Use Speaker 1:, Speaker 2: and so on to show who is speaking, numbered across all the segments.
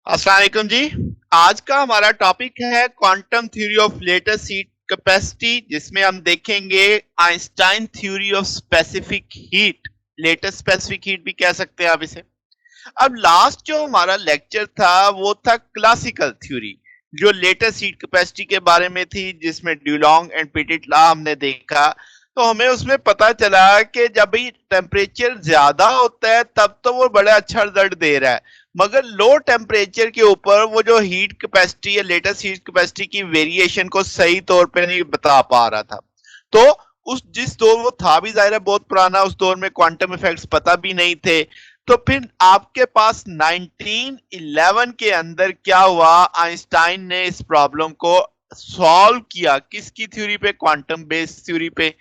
Speaker 1: अस्सलाम वालेकुम जी। आज का हमारा टॉपिक है quantum theory of latest heat capacity, जिसमें हम देखेंगे Einstein theory of specific heat. Latest specific heat भी कह सकते हैं आप इसे। अब लास्ट जो हमारा लेक्चर था वो था क्लासिकल थ्योरी, जो लेटेस्ट हीट कैपेसिटी के बारे में थी, जिसमें ड्यूलॉन्ग एंड पिटिट लॉ हमने देखा। तो हमें उसमें पता चला कि जब भी टेम्परेचर ज्यादा होता है तब तो वो बड़ा अच्छा रिजल्ट दे रहा है, मगर लो टेम्परेचर के ऊपर वो जो हीट कैपेसिटी या लेटेस्ट हीट कैपेसिटी की वेरिएशन को सही तौर पे नहीं बता पा रहा था। तो उस जिस दौर वो था भी जाहिर है बहुत पुराना, उस दौर में क्वांटम इफेक्ट्स पता भी नहीं थे। तो फिर आपके पास 1911 के अंदर क्या हुआ, आइंस्टाइन ने इस प्रॉब्लम को सॉल्व किया। किसकी थ्योरी पे? क्वांटम बेस्ड थ्योरी पे।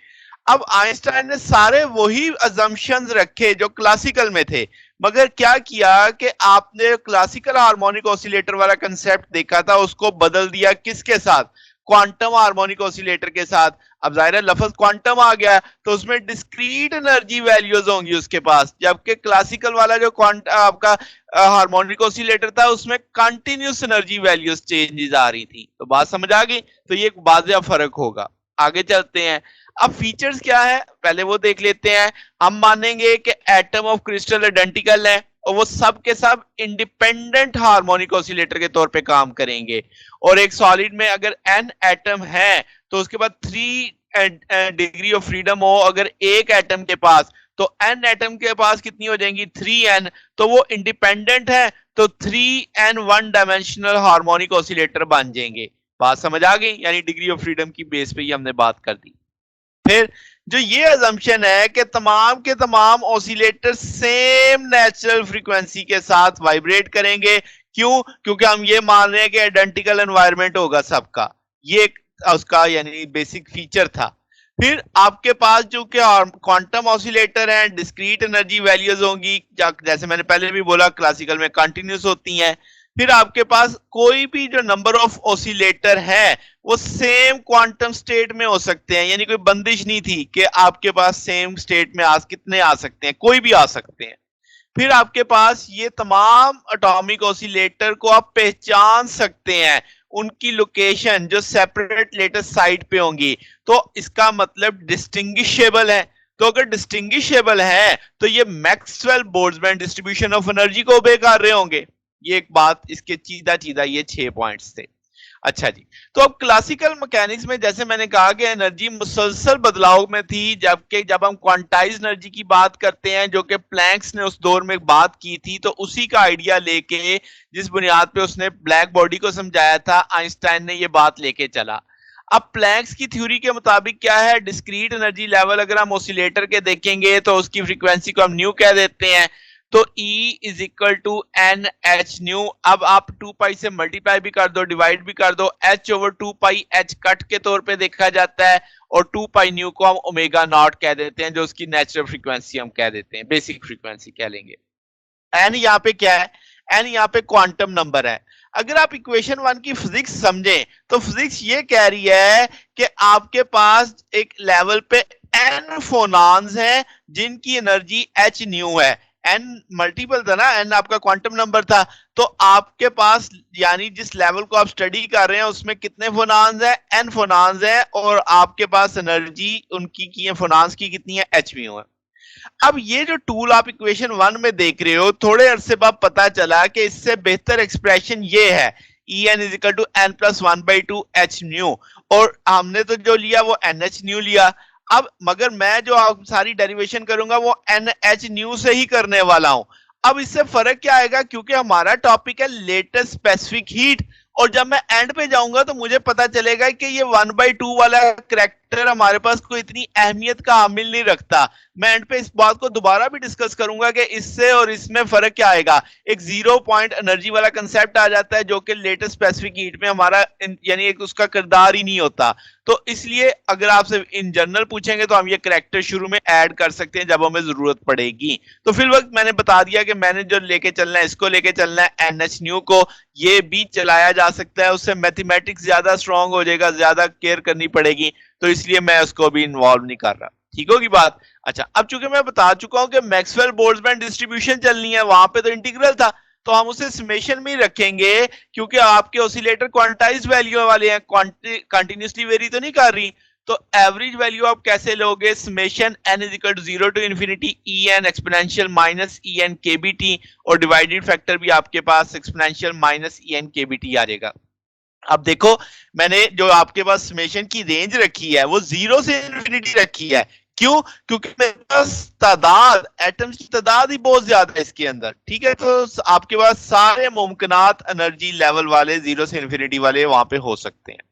Speaker 1: अब आइंस्टाइन ने सारे वही अजम्पशंस रखे जो क्लासिकल में थे, मगर क्या किया कि आपने क्लासिकल हार्मोनिक ऑसिलेटर वाला कंसेप्ट देखा था, उसको बदल दिया किसके साथ? क्वांटम हार्मोनिक ऑसिलेटर के साथ। अब जाहिर है लफ्ज क्वांटम आ गया तो उसमें डिस्क्रीट एनर्जी वैल्यूज होंगी उसके पास, जबकि क्लासिकल वाला जो आपका हार्मोनिक ऑसिलेटर था उसमें कंटिन्यूस एनर्जी वैल्यूज चेंजेस आ रही थी। तो बात समझ आ गई? तो ये एक वाज़ेह फर्क होगा। आगे चलते हैं। अब फीचर्स क्या है पहले वो देख लेते हैं। हम मानेंगे कि एटम ऑफ क्रिस्टल आइडेंटिकल है और वो सब के सब इंडिपेंडेंट हार्मोनिक ऑसिलेटर के तौर पे काम करेंगे। और एक सॉलिड में अगर एन एटम है तो उसके बाद 3 डिग्री ऑफ फ्रीडम हो अगर एक एटम के पास, तो एन एटम के पास कितनी हो जाएंगी? 3n। तो वो इंडिपेंडेंट है, तो 3n one dimensional harmonic oscillator बन जाएंगे। बात समझ आ गई? यानी डिग्री ऑफ फ्रीडम की बेस पे ही हमने बात कर दी। फिर जो ये अजम्पशन है कि तमाम के तमाम ऑसिलेटर सेम नेचुरल फ्रीक्वेंसी के साथ वाइब्रेट करेंगे। क्यों? क्योंकि हम ये मान रहे हैं कि आइडेंटिकल एनवायरनमेंट होगा सबका। ये एक उसका यानी बेसिक फीचर था। फिर आपके पास जो कि क्वांटम ऑसिलेटर हैं, डिस्क्रीट एनर्जी वैल्यूज होंगी, जैसे मैंने पहले भी बोला क्लासिकल में कंटिन्यूस होती हैं। फिर आपके पास कोई भी जो नंबर ऑफ ऑसिलेटर है वो सेम क्वांटम स्टेट में हो सकते हैं, यानी कोई बंदिश नहीं थी कि आपके पास सेम स्टेट में कितने आ सकते हैं, कोई भी आ सकते हैं। फिर आपके पास ये तमाम एटॉमिक ऑसिलेटर को आप पहचान सकते हैं, उनकी लोकेशन जो सेपरेट लेटेस्ट साइट पे होंगी। तो इसका मतलब डिस्टिंग्विशेबल है। तो अगर डिस्टिंग्विशेबल है तो ये Maxwell Boltzmann distribution of energy को ओबे कर रहे होंगे। ये एक बात, इसके सीधा सीधा ये 6 पॉइंट्स थे। अच्छा जी। तो अब क्लासिकल मैकेनिक्स में जैसे मैंने कहा कि एनर्जी मुसलसल बदलाव में थी, जबकि जब हम क्वांटाइज्ड एनर्जी की बात करते हैं जो कि प्लैंक्स ने उस दौर में बात की थी, तो उसी का आइडिया लेके जिस बुनियाद पे उसने ब्लैक बॉडी को समझाया था, आइंस्टाइन ने ये बात लेके चला। अब प्लैंक्स की थ्योरी के मुताबिक क्या है, डिस्क्रीट एनर्जी लेवल अगर हम ऑसिलेटर के देखेंगे तो उसकी फ्रीक्वेंसी को हम न्यू कह देते हैं। तो E is equal to n h nu. अब आप 2 पाई से मल्टीप्लाई भी कर दो, डिवाइड भी कर दो, H ओवर 2 पाई H कट के तौर पे देखा जाता है, और 2 पाई न्यू को हम ओमेगा नॉट कह देते हैं, जो उसकी नेचुरल फ्रीक्वेंसी हम कह देते हैं, बेसिक फ्रीक्वेंसी कह लेंगे। एन यहाँ पे क्या है? एन यहाँ पे क्वांटम नंबर है। अगर आप इक्वेशन 1 की फिजिक्स समझें तो फिजिक्स ये कह रही है कि आपके पास एक लेवल पे एन फोनॉन्स हैं जिनकी एनर्जी एच न्यू है। एन मल्टीपल था ना, एन आपका क्वांटम नंबर था। तो आपके पास यानी जिस लेवल को आप स्टडी कर रहे हैं उसमें कितने फोनॉन्स हैं? एन फोनॉन्स हैं, और आपके पास एनर्जी उनकी की है, फोनॉन्स की कितनी है? एच म्यू है। अब ये जो टूल आप इक्वेशन 1 में देख रहे हो, थोड़े अरसे बाद पता चला कि इससे बेहतर एक्सप्रेशन ये है, E n is equal to n plus 1/2 h nu, और हमने तो जो लिया वो एन एच न्यू लिया। अब मगर मैं जो सारी डेरिवेशन करूंगा वो एन एच न्यू से ही करने वाला हूं। अब इससे फर्क क्या आएगा, क्योंकि हमारा टॉपिक है लेटेस्ट स्पेसिफिक हीट, और जब मैं एंड पे जाऊंगा तो मुझे पता चलेगा कि ये 1/2 वाला करेक्टर हमारे पास कोई इतनी अहमियत का हामिल नहीं रखता। मैं एंड पे इस बात को दोबारा भी डिस्कस करूंगा कि इससे और इसमें फर्क क्या आएगा। एक 0 पॉइंट एनर्जी वाला कंसेप्ट आ जाता है जो कि लेटेस्ट स्पेसिफिक हीट में हमारा यानी एक उसका किरदार ही नहीं होता। तो इसलिए अगर आपसे इन जनरल पूछेंगे तो हम ये करेक्टर शुरू में ऐड कर सकते हैं जब हमें जरूरत पड़ेगी। तो फिर वक्त मैंने बता दिया कि मैंने जो लेके चलना है, इसको लेके चलना है एन एच न्यू को। ये भी चलाया जा सकता है, उससे मैथमेटिक्स ज्यादा स्ट्रांग हो जाएगा, ज्यादा केयर करनी पड़ेगी, तो इसलिए मैं उसको भी इन्वॉल्व नहीं कर रहा। ठीक होगी बात? अच्छा, अब चूंकि मैं बता चुका हूं कि मैक्सवेल बोल्ट्जमैन डिस्ट्रीब्यूशन चलनी है, वहां पे तो इंटीग्रल था, तो हम उसे समेशन में ही रखेंगे, क्योंकि आपके ऑसिलेटर क्वांटाइज वैल्यू वाले हैं, कंटिन्यूसली वेरी तो नहीं कर रही। तो एवरेज वैल्यू आप कैसे लोगे? Summation n is equal to 0 to infinity E n exponential minus E n k B T, और डिवाइडेड फैक्टर भी आपके पास exponential minus E n k B T आ जाएगा। अब देखो, मैंने जो आपके पास समेशन की रेंज रखी है वो 0 से इन्फिनिटी रखी है। क्यों? क्योंकि मेरे पास तादाद, एटम्स की तादाद ही बहुत ज्यादा है इसके अंदर, ठीक है। तो आपके पास सारे मुमकिनात एनर्जी लेवल वाले 0 से इन्फिनिटी वाले वहां पे हो सकते हैं।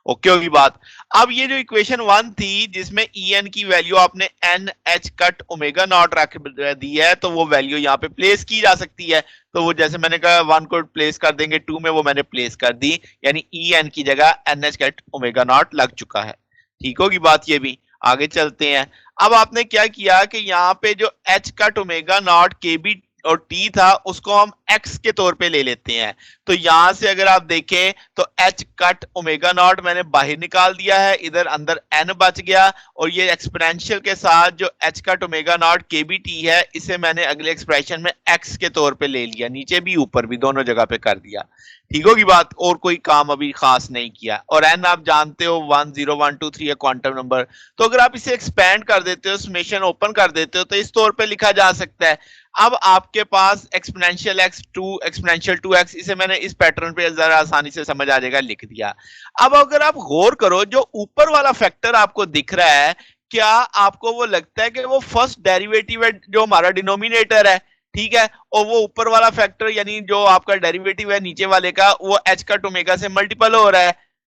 Speaker 1: ओके होगी बात। अब ये जो इक्वेशन 1 थी जिसमें ई एन की वैल्यू आपने n h cut omega naught रख दी है, तो वो वैल्यू यहाँ पे प्लेस की जा सकती है। तो वो जैसे मैंने कहा 1 को प्लेस कर देंगे, 2 में वो मैंने प्लेस कर दी, यानी ई एन की जगह n h cut omega naught लग चुका है। ठीक होगी बात ये भी। आगे चलते हैं। अब आपने क्या किया कि यहाँ पे जो एच कट ओमेगा नॉट के बी और टी था उसको हम एक्स के तौर पे ले लेते हैं। तो यहां से अगर आप देखें तो एच कट ओमेगा नॉट मैंने बाहर निकाल दिया है, इधर अंदर एन बच गया, और ये एक्सपोनेंशियल के साथ जो एच कट ओमेगा नॉट के बी टी है इसे मैंने अगले एक्सप्रेशन में एक्स के तौर पे ले लिया, नीचे भी ऊपर भी दोनों जगह पे कर दिया। ठीक होगी बात, और कोई काम अभी खास नहीं किया। और एन आप जानते हो 1 0 1 2 3 है क्वांटम नंबर। तो अगर आप इसे एक्सपैंड कर देते हो, समेशन ओपन कर देते हो, तो इस तौर पे लिखा जा सकता है। अब आपके पास exponential x to exponential 2x, इसे मैंने इस पैटर्न पे जरा आसानी से समझ आ जाएगा लिख दिया। अब अगर आप गौर करो, जो ऊपर वाला फैक्टर आपको दिख रहा है, क्या आपको वो लगता है कि वो फर्स्ट डेरिवेटिव है जो हमारा डिनोमिनेटर है, ठीक है, और वो ऊपर वाला फैक्टर यानी जो आपका डेरिवेटिव है नीचे वाले का, वो एच का ओमेगा से मल्टीपल हो रहा है।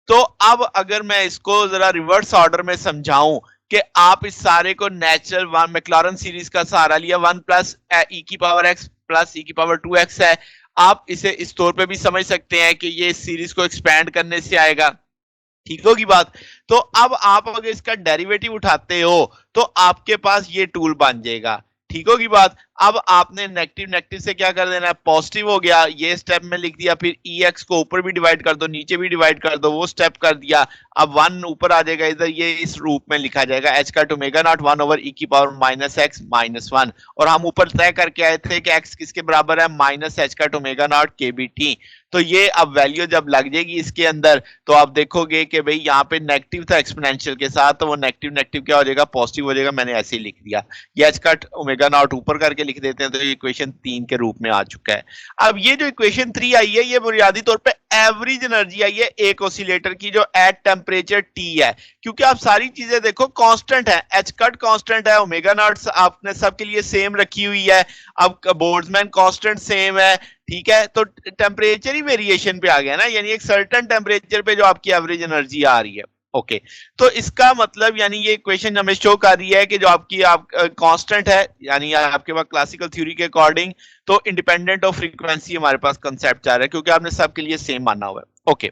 Speaker 1: तो अब अगर मैं इसको जरा रिवर्स ऑर्डर में समझाऊं कि आप इस सारे को नेचुरल वन मैक्लॉरन सीरीज का सहारा लिया, 1 प्लस ई की पावर एक्स प्लस ई की पावर 2x है, आप इसे इस तौर पे भी समझ सकते हैं कि ये इस सीरीज को एक्सपैंड करने से आएगा। ठीक होगी बात। तो अब आप अगर इसका डेरिवेटिव उठाते हो तो आपके पास ये टूल बन जाएगा। ठीक होगी बात। अब आपने नेगेटिव नेगेटिव से क्या कर देना है, पॉजिटिव हो गया, ये स्टेप में लिख दिया। फिर ई एक्स को ऊपर भी डिवाइड कर दो, नीचे भी डिवाइड कर दो, वो स्टेप कर दिया। अब 1 ऊपर आ जाएगा, इधर ये इस रूप में लिखा जाएगा, एच का ओमेगा नॉट 1 ओवर ई की पावर माइनस एक्स माइनस 1। और हम ऊपर तय करके आए थे कि एक्स किसके बराबर है, माइनस एच का ओमेगा नॉट के बी टी। तो ये अब वैल्यू जब लग जाएगी इसके अंदर, तो आप देखोगे कि भाई यहाँ पे नेगेटिव था एक्सपोनेंशियल के साथ, तो वो नेगेटिव नेगेटिव क्या हो जाएगा, पॉजिटिव हो जाएगा। मैंने ऐसे ही लिख दिया। ये एच का ओमेगा नॉट ऊपर करके लिख देते हैं, तो ये इक्वेशन 3 के रूप में आ चुका है। अब ये जो इक्वेशन 3 आई है, ये बुनियादी तौर पे एवरेज एनर्जी आई है एक ऑसिलेटर की जो एट टेम्परेचर टी है। क्योंकि आप सारी चीजें देखो कांस्टेंट है, एच कट कांस्टेंट है, ओमेगा नॉट आपने सबके लिए सेम रखी हुई है। अब बोल्ट्जमैन कांस्टेंट सेम है, ठीक है। तो टेम्परेचर ही वेरिएशन पे आ गया ना, यानी एक सर्टेन टेम्परेचर पे जो आपकी एवरेज एनर्जी आ रही है। ओके, तो इसका मतलब यानी ये इक्वेशन हमें शो कर रही है कि जो आपकी कांस्टेंट है, यानी आपके पास क्लासिकल थ्योरी के अकॉर्डिंग तो इंडिपेंडेंट ऑफ फ्रीक्वेंसी हमारे पास कंसेप्ट आ रहा है, क्योंकि आपने सबके लिए सेम माना हुआ है। ओके,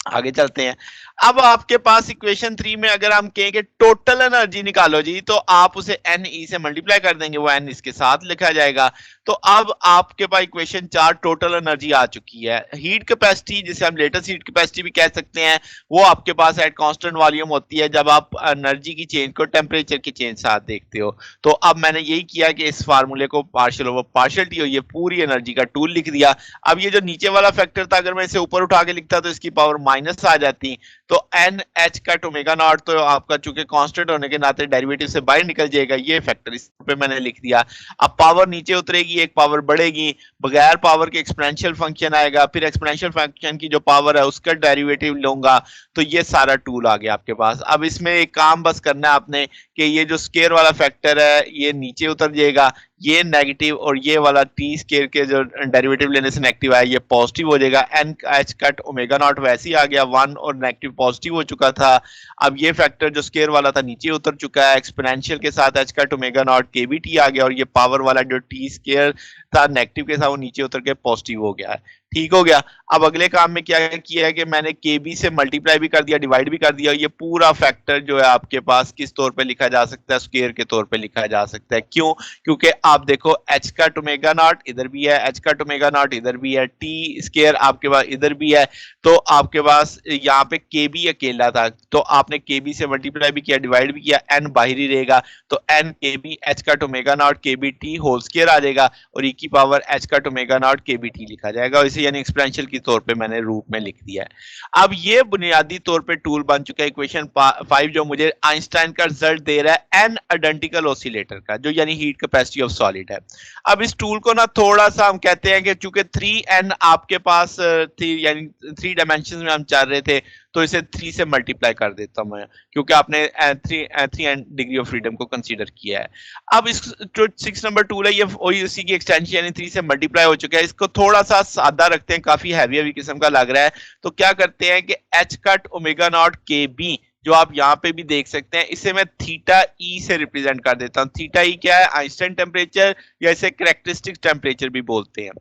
Speaker 1: आगे चलते हैं। अब आपके पास इक्वेशन 3 में अगर हम कहें कि टोटल एनर्जी निकालो जी, तो आप उसे एन ई से मल्टीप्लाई कर देंगे, वो एन इसके साथ लिखा जाएगा। तो अब आपके पास इक्वेशन 4 टोटल एनर्जी आ चुकी है। हीट कैपेसिटी, जिसे हम लेटेस्ट हीट कैपेसिटी भी कह सकते हैं, वो आपके पास एट कांस्टेंट वॉल्यूम होती है जब आप एनर्जी की चेंज को टेम्परेचर की चेंज साथ देखते हो। तो अब मैंने यही किया कि इस फार्मूले को पार्शियल ओवर पार्शियल टी, ये पूरी एनर्जी का टूल लिख दिया। अब ये जो नीचे वाला फैक्टर था, अगर मैं इसे ऊपर उठा के लिखता तो इसकी पावर माइनस आ जाती, तो एन एच का ओमेगा नॉट तो आपका चूंकि कांस्टेंट होने के नाते डेरिवेटिव से बाहर निकल जाएगा, ये फैक्टर इस पे मैंने लिख दिया। अब पावर नीचे उतरेगी, एक पावर बढ़ेगी, बगैर पावर के एक्सपोनेंशियल फंक्शन आएगा, फिर एक्सपोनेंशियल फंक्शन की जो पावर है उसका डेरिवेटिव लूंगा, तो ये सारा टूल आ गया आपके पास। अब इसमें एक काम बस करना है आपने कि ये जो स्केयर वाला फैक्टर है ये नीचे उतर जाएगा, ये नेगेटिव, और ये वाला टी स्केयर के जो डेरिवेटिव लेने से नेगेटिव आया ये पॉजिटिव हो जाएगा। N h cut omega naught वैसे ही आ गया 1 और नेगेटिव पॉजिटिव हो चुका था। अब ये फैक्टर जो स्केयर वाला था नीचे उतर चुका है, एक्सपोनेंशियल के साथ एच कट ओमेगा नॉट के बी टी आ गया, और ये पावर वाला जो टी स्केयर था नेगेटिव के साथ वो नीचे उतर के पॉजिटिव हो गया है। ठीक हो गया। अब अगले काम में क्या किया है कि मैंने केबी से मल्टीप्लाई भी कर दिया, डिवाइड भी कर दिया। ये पूरा फैक्टर जो है आपके पास किस तौर पे लिखा जा सकता है, स्क्वायर के तौर पे लिखा जा सकता है। क्यों? क्योंकि आप देखो एच का टोमेगा नॉट इधर भी है, एच का टोमेगा नॉट इधर भी है, टी स्क्वायर आपके पास इधर भी है। तो आपके पास यहाँ पे केबी अकेला था, तो आपने केबी से मल्टीप्लाई भी किया, डिवाइड भी किया, एन बाहरी रहेगा, तो एन केबी एच का टोमेगा naught KB T whole square आ जाएगा, और ई की पावर एच का टोमेगा नॉट केबी टी लिखा जाएगा। इसे यानी एक्सपोनेंशियल के तौर पे मैंने रूप में लिख दिया है। अब ये बुनियादी तौर पे टूल बन चुका है इक्वेशन 5, जो मुझे आइंस्टाइन का रिजल्ट दे रहा है एन आइडेंटिकल ऑसिलेटर का, जो यानी हीट कैपेसिटी ऑफ सॉलिड है। अब इस टूल को ना थोड़ा सा हम कहते हैं कि चूंकि 3n आपके पास थी, यानी 3 डायमेंशन में हम चल रहे थे, तो इसे 3 से मल्टीप्लाई कर देता हूं मैं, क्योंकि आपने 3 डिग्री ऑफ फ्रीडम को कंसीडर किया है। अब इस जो 6 नंबर टूल है, ये वही उसी की एक्सटेंशन यानी 3 से मल्टीप्लाई हो चुका है। इसको थोड़ा सा सादा रखते हैं, काफी हैवी हैवी किस्म का लग रहा है। तो क्या करते हैं कि एच कट ओमेगा नॉट के बी, जो आप यहाँ पे भी देख सकते हैं, इसे मैं थीटा ई से रिप्रेजेंट कर देता हूँ। थीटा ई क्या है? आइंस्टाइन टेम्परेचर, या इसे कैरेक्टरिस्टिक टेम्परेचर भी बोलते हैं।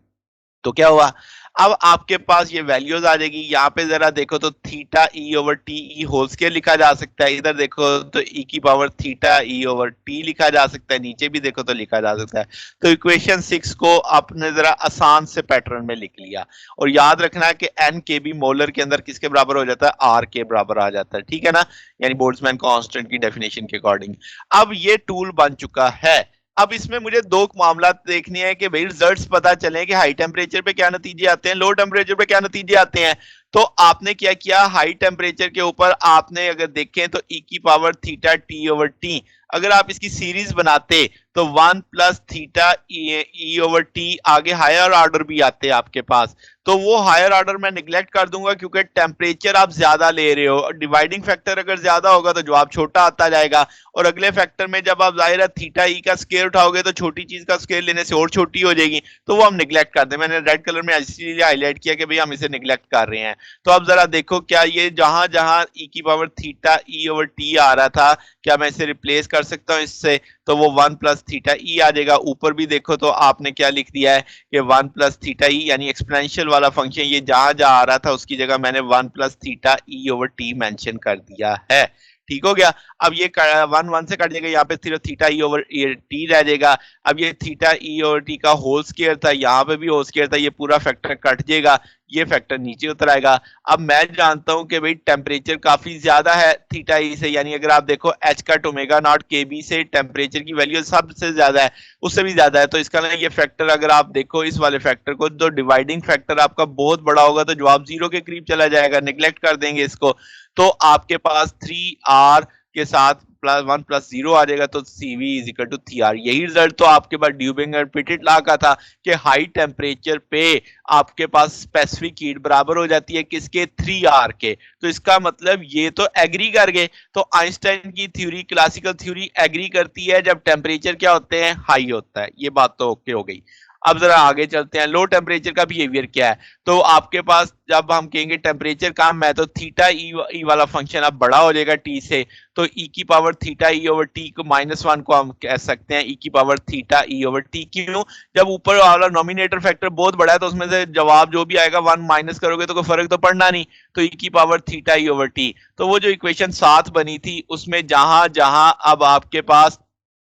Speaker 1: तो क्या हुआ, अब आपके पास ये वैल्यूज आ जाएगी। यहाँ पे जरा देखो तो थीटा ई over T E whole square लिखा जा सकता है, इधर देखो तो ई की पावर थीटा ई ओवर टी लिखा जा सकता है, नीचे भी देखो तो लिखा जा सकता है। तो इक्वेशन 6 को आपने जरा आसान से पैटर्न में लिख लिया, और याद रखना है कि एन के बी मोलर के अंदर किसके बराबर हो जाता है? आर के बराबर आ जाता है, ठीक है ना, यानी बोल्ट्जमैन कांस्टेंट की डेफिनेशन के अकॉर्डिंग। अब ये टूल बन चुका है। अब इसमें मुझे दो मामला देखने हैं कि भाई रिजल्ट्स पता चले कि हाई टेम्परेचर पे क्या नतीजे आते हैं, लो टेम्परेचर पे क्या नतीजे आते हैं। तो आपने क्या किया, हाई टेम्परेचर के ऊपर आपने अगर देखें तो ई की power theta T over T, अगर आप इसकी सीरीज बनाते तो 1 plus theta E over T, आगे हायर ऑर्डर भी आते हैं आपके पास। तो वो हायर ऑर्डर मैं निगलेक्ट कर दूंगा, क्योंकि टेम्परेचर आप ज्यादा ले रहे हो, डिवाइडिंग फैक्टर अगर ज्यादा होगा तो जवाब छोटा आता जाएगा। और अगले फैक्टर में जब आप जाहिर है थीटा ई का स्केयर उठाओगे तो छोटी चीज का स्केयर लेने से और छोटी हो जाएगी, तो वो हम निगलेक्ट कर दें। मैंने रेड कलर में इसीलिए हाईलाइट किया कि भाई हम इसे निगलेक्ट कर रहे हैं। तो अब जरा देखो, क्या ये जहां जहां ई की पावर थीटा ई ओवर टी आ रहा था, क्या मैं इसे रिप्लेस कर सकता हूँ इससे? तो वो 1 प्लस थीटा ई आ जाएगा। ऊपर भी देखो तो आपने क्या लिख दिया है कि 1 प्लस थीटा ई, यानी एक्सपोनेंशियल वाला फंक्शन, ये जहां जहां आ रहा था उसकी जगह मैंने 1 plus theta E over T mention कर दिया है। ठीक हो गया। अब ये 1 1 से कट जाएगा, यहाँ पे सिर्फ थीटा ई ओवर टी रह जाएगा। अब ये थीटा ई ओवर टी का होल स्क्वायर था, यहाँ पे भी होल स्क्वायर था, ये पूरा फैक्टर कट जाएगा, ये फैक्टर नीचे उतर आएगा। अब मैं जानता हूं कि भाई टेम्परेचर काफी ज्यादा है थीटा ई से, यानी अगर आप देखो एच का ओमेगा नॉट के बी से टेम्परेचर की वैल्यू सबसे ज्यादा है, उससे भी ज्यादा है। तो इसका ना ये फैक्टर अगर आप देखो इस वाले फैक्टर को, तो डिवाइडिंग फैक्टर आपका बहुत बड़ा होगा, तो जवाब 0 के करीब चला जाएगा, निगलेक्ट कर देंगे इसको। तो आपके पास 3r के साथ प्लस 1 प्लस 0 आ जाएगा, तो CV is equal to 3r। यही रिजल्ट तो आपके पास ड्यूबिंग एंड पिटेट लॉ का था कि हाई टेम्परेचर पे आपके पास स्पेसिफिक हीट बराबर हो जाती है किसके? 3r के। तो इसका मतलब ये तो एग्री कर गए। तो आइंस्टाइन की थ्योरी, क्लासिकल थ्योरी एग्री करती है जब टेम्परेचर क्या होते हैं? हाई होता है। ये बात तो ओके हो गई। अब जरा आगे चलते हैं, लो टेम्परेचर का बिहेवियर क्या है। तो आपके पास जब हम कहेंगे टेम्परेचर कम है, तो थीटा ई वाला फंक्शन अब बड़ा हो जाएगा टी से, तो ई की पावर थीटा ई ओवर टी को -1 को हम कह सकते हैं ई की पावर थीटा ई ओवर टी। क्यों? जब ऊपर वाला नॉमिनेटर फैक्टर बहुत बड़ा है, तो उसमें से जवाब जो भी आएगा 1 माइनस करोगे तो कोई फर्क तो पड़ना नहीं, तो ई की पावर थीटा ई ओवर टी। तो वो जो इक्वेशन 7 बनी थी, उसमें जहां जहां अब आपके पास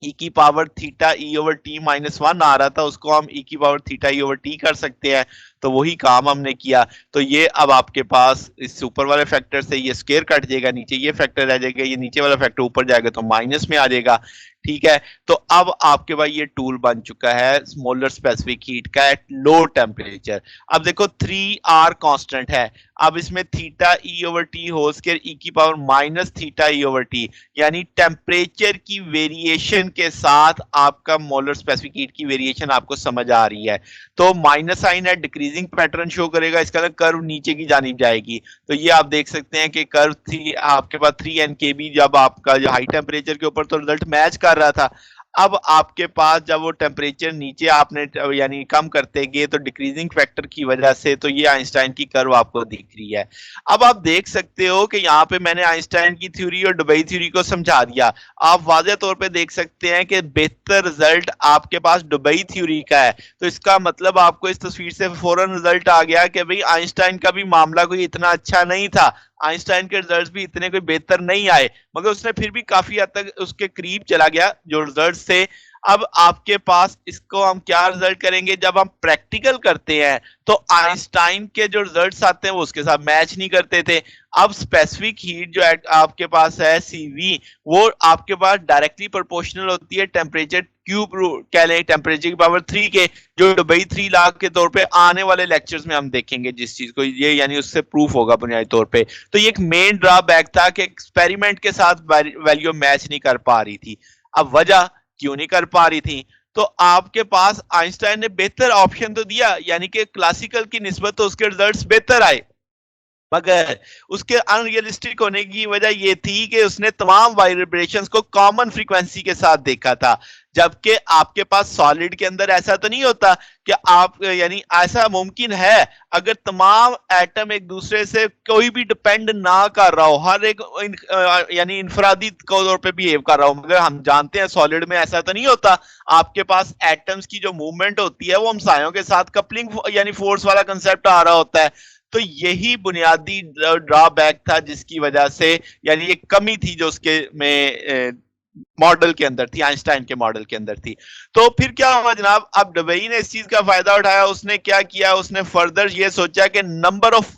Speaker 1: ई की पावर थीटा ई ओवर टी -1 आ रहा था, उसको हम ई की पावर थीटा ई ओवर टी कर सकते हैं। तो वही काम हमने किया। तो ये अब आपके पास इस ऊपर वाले फैक्टर से ये स्क्वायर कट जाएगा, नीचे ये फैक्टर रह जाएगा, ये नीचे वाला फैक्टर ऊपर जाएगा तो माइनस में आ जाएगा। ठीक है, तो अब आपके पास ये टूल बन चुका है स्मॉलर स्पेसिफिक हीट का एट लो टेम्परेचर। अब देखो 3r कांस्टेंट है, अब इसमें थीटा ई over T whole square e की पावर माइनस थीटा ई ओवर टी, यानी टेम्परेचर की वेरिएशन के साथ आपका मोलर स्पेसिफिक हीट की वेरिएशन आपको समझ आ रही है। तो माइनस साइन है, डिक्रीजिंग पैटर्न शो करेगा, इसका ना कर्व नीचे की जानिब जाएगी। तो ये आप देख सकते हैं कि कर्व थी आपके पास 3 NKB, जब आपका जो हाई टेम्परेचर के ऊपर तो रिजल्ट मैच कर रहा था। अब आपके पास जब वो टेम्परेचर नीचे आपने यानी कम करते गए तो डिक्रीजिंग फैक्टर की वजह से तो ये आइंस्टाइन की कर्व आपको दिख रही है। अब आप देख सकते हो कि यहाँ पे मैंने आइंस्टाइन की थ्योरी और डुबई थ्योरी को समझा दिया। आप वाज़ेह तौर पे देख सकते हैं कि बेहतर रिजल्ट आपके पास डुबई थ्योरी का है। तो इसका मतलब आपको इस तस्वीर से फौरन रिजल्ट आ गया कि भाई आइंस्टाइन का भी मामला कोई इतना अच्छा नहीं था, आइंस्टाइन के रिजल्ट भी इतने कोई बेहतर नहीं आए, मगर उसने फिर भी काफी हद तक उसके करीब चला गया जो रिजल्ट थे। अब आपके पास इसको हम क्या रिजल्ट करेंगे, जब हम प्रैक्टिकल करते हैं तो आइंस्टाइन के जो रिजल्ट्स आते हैं वो उसके साथ मैच नहीं करते थे। अब स्पेसिफिक हीट जो आपके पास है सीवी, वो आपके पास डायरेक्टली प्रोपोर्शनल होती है टेम्परेचर क्यूब कह लें टेम्परेचर की पावर 3 के, जो दुबई 3 लाख के तौर पे आने वाले लेक्चर्स में हम देखेंगे जिस चीज को, ये यानी उससे प्रूफ होगा बुनियादी तौर पे। तो ये एक मेन ड्रॉबैक था कि एक्सपेरिमेंट के साथ वैल्यू मैच नहीं कर पा रही थी। अब वजह क्यों नहीं कर पा रही थी, तो आपके पास आइंस्टाइन ने बेहतर ऑप्शन तो दिया, यानी कि क्लासिकल की निस्बत तो उसके रिजल्ट्स बेहतर आए, मगर उसके अनरियलिस्टिक होने की वजह यह थी कि उसने तमाम वाइब्रेशंस को कॉमन फ्रीक्वेंसी के साथ देखा था, जबकि आपके पास सॉलिड के अंदर ऐसा तो नहीं होता कि आप यानी ऐसा मुमकिन है अगर तमाम एटम एक दूसरे से कोई भी डिपेंड ना कर रहा हो, हर एक यानी इंफरादी तौर पे बिहेव कर रहा हो, मगर हम जानते हैं सॉलिड में ऐसा तो नहीं होता। आपके पास एटम्स की जो मूवमेंट होती है वो हमसायों के साथ कपलिंग यानी फोर्स वाला कंसेप्ट आ रहा होता है। तो यही बुनियादी ड्रॉबैक था जिसकी वजह से यानी एक कमी थी जो उसके में मॉडल के अंदर थी, आइंस्टाइन के मॉडल के अंदर थी। तो फिर क्या हुआ जनाब, अब डुबई ने इस चीज का फायदा उठाया, उसने क्या किया, उसने फर्दर ये सोचा कि number of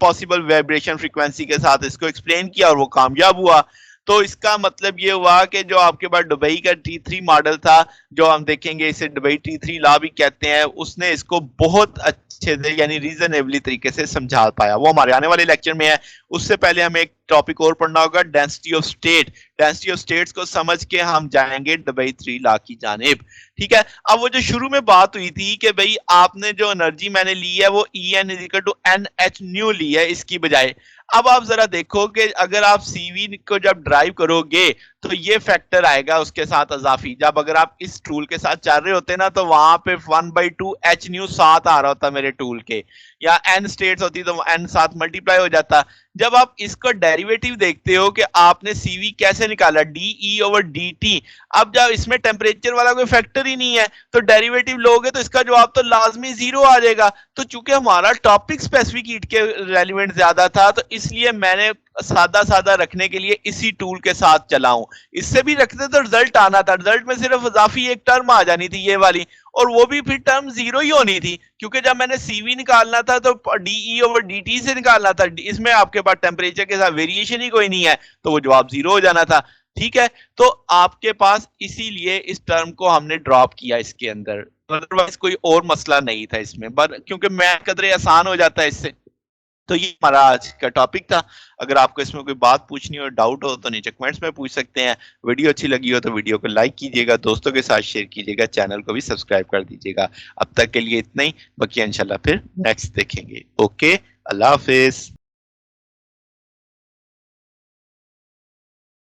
Speaker 1: possible vibration frequency के साथ इसको एक्सप्लेन किया और वो कामयाब हुआ। तो इसका मतलब ये हुआ कि जो आपके पास दुबई का T3 मॉडल था, जो हम देखेंगे इसे दुबई T3 लॉ भी कहते हैं, उसने इसको बहुत अच्छे से यानी रीजनेबली तरीके से समझा पाया। वो हमारे आने वाले लेक्चर में है। उससे पहले हमें एक टॉपिक और पढ़ना होगा, density of state. Density of states को समझ के हम जाएंगे दुबई 3 लॉ की जानिब। ठीक है। अब वो जो शुरू में बात हुई थी कि भाई आपने जो एनर्जी मैंने ली है वो En equal to NH new ली है इसकी बजाय। अब आप जरा देखो कि अगर आप सीवी को जब ड्राइव करोगे तो ये फैक्टर आएगा उसके साथ अजाफी। जब अगर आप इस टूल के साथ चल रहे होते ना तो वहां पे 1/2 H न्यू साथ आ रहा होता मेरे टूल के, या N स्टेट्स होती तो N साथ मल्टीप्लाई हो जाता। जब आप इसको डेरिवेटिव देखते हो कि आपने सीवी कैसे निकाला, DE/dt, अब जब इसमें टेम्परेचर वाला कोई फैक्टर ही नहीं है तो डेरिवेटिव लोगे तो इसका जवाब तो लाजमी जीरो आ जाएगा। तो चूंकि हमारा टॉपिक स्पेसिफिक हीट के रेलिवेंट ज्यादा था तो इसलिए मैंने सादा सादा रखने के लिए इसी टूल के साथ चलाऊं। इससे भी रखते तो रिजल्ट आना था, रिजल्ट में सिर्फ इजाफी एक टर्म आ जानी थी ये वाली, और वो भी फिर टर्म जीरो ही होनी थी, क्योंकि जब मैंने सीवी निकालना था तो DE/dt से निकालना था, इसमें आपके पास टेम्परेचर के साथ वेरिएशन ही कोई नहीं है तो वो जवाब जीरो हो जाना था। ठीक है। तो आपके पास इसीलिए इस टर्म को हमने ड्रॉप किया इसके अंदर, अदरवाइज कोई और मसला नहीं था इसमें, पर क्योंकि मैथ कदरे आसान हो जाता है इससे। तो ये हमारा आज का टॉपिक था। अगर आपको इसमें कोई बात पूछनी हो, डाउट हो तो नीचे कमेंट्स में पूछ सकते हैं। वीडियो अच्छी लगी हो तो वीडियो को लाइक कीजिएगा, दोस्तों के साथ शेयर कीजिएगा, चैनल को भी सब्सक्राइब कर दीजिएगा। अब तक के लिए इतना ही, बाकी इंशाल्लाह फिर नेक्स्ट देखेंगे। ओके, अल्लाह हाफिज।